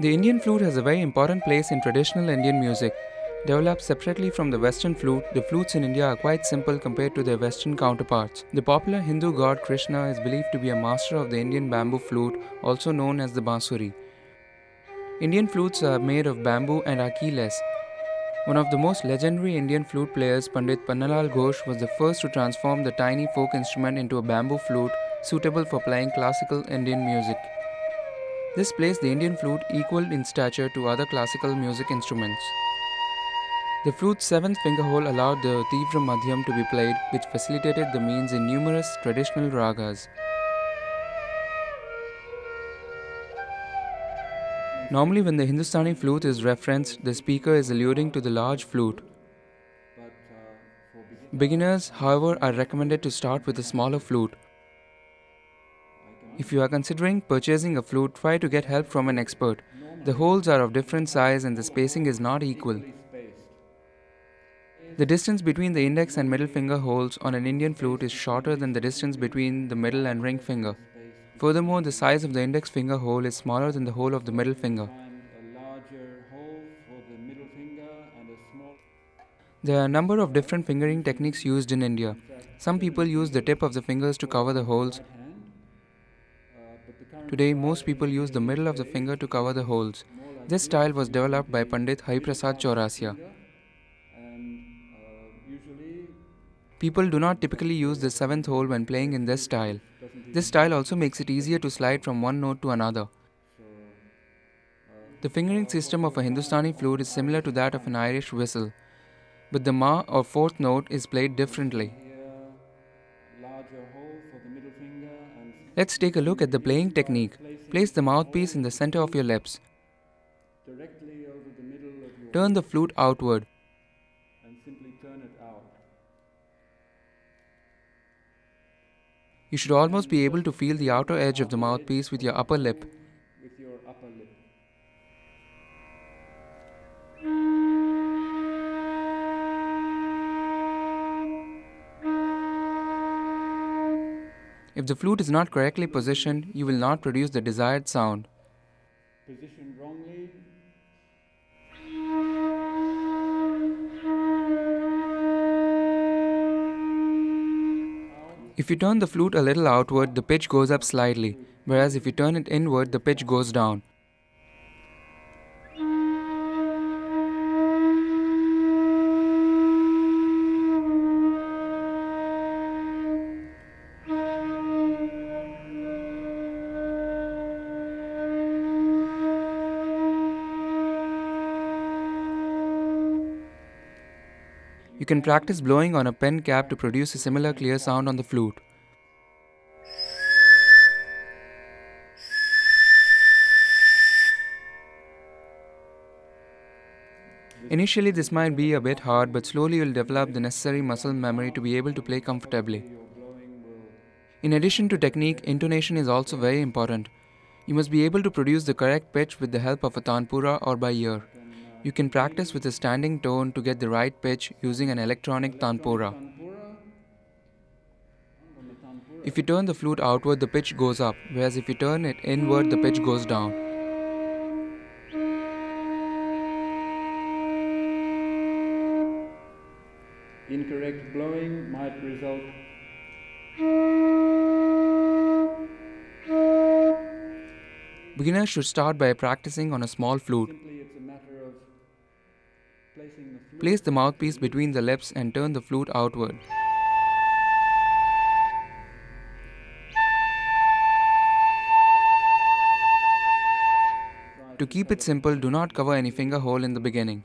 The Indian flute has a very important place in traditional Indian music. Developed separately from the Western flute, the flutes in India are quite simple compared to their Western counterparts. The popular Hindu god Krishna is believed to be a master of the Indian bamboo flute, also known as the BANSURI. Indian flutes are made of bamboo and are keyless. One of the most legendary Indian flute players, Pandit Pannalal Ghosh, was the first to transform the tiny folk instrument into a bamboo flute suitable for playing classical Indian music. This placed the Indian flute equal in stature to other classical music instruments. The flute's seventh finger hole allowed the Tivra Madhyam to be played, which facilitated the means in numerous traditional ragas. Normally, when the Hindustani flute is referenced, the speaker is alluding to the large flute. Beginners, however, are recommended to start with a smaller flute. If you are considering purchasing a flute, try to get help from an expert. The holes are of different size and the spacing is not equal. The distance between the index and middle finger holes on an Indian flute is shorter than the distance between the middle and ring finger. Furthermore, the size of the index finger hole is smaller than the hole of the middle finger. There are a number of different fingering techniques used in India. Some people use the tip of the fingers to cover the holes. Today, most people use the middle of the finger to cover the holes. This style was developed by Pandit Hariprasad Chaurasia. People do not typically use the seventh hole when playing in this style. This style also makes it easier to slide from one note to another. The fingering system of a Hindustani flute is similar to that of an Irish whistle, but the ma or fourth note is played differently. Let's take a look at the playing technique. Place the mouthpiece in the center of your lips. Turn the flute outward. You should almost be able to feel the outer edge of the mouthpiece with your upper lip. If the flute is not correctly positioned, you will not produce the desired sound. Positioned wrongly. If you turn the flute a little outward, the pitch goes up slightly, whereas if you turn it inward, the pitch goes down. You can practice blowing on a pen cap to produce a similar clear sound on the flute. Initially, this might be a bit hard, but slowly you'll develop the necessary muscle memory to be able to play comfortably. In addition to technique, intonation is also very important. You must be able to produce the correct pitch with the help of a tanpura or by ear. You can practice with a standing tone to get the right pitch using an electronic tanpura. If you turn the flute outward, the pitch goes up, whereas if you turn it inward, the pitch goes down. Incorrect blowing might result. Beginners should start by practicing on a small flute. Place the mouthpiece between the lips and turn the flute outward. To keep it simple, do not cover any finger hole in the beginning.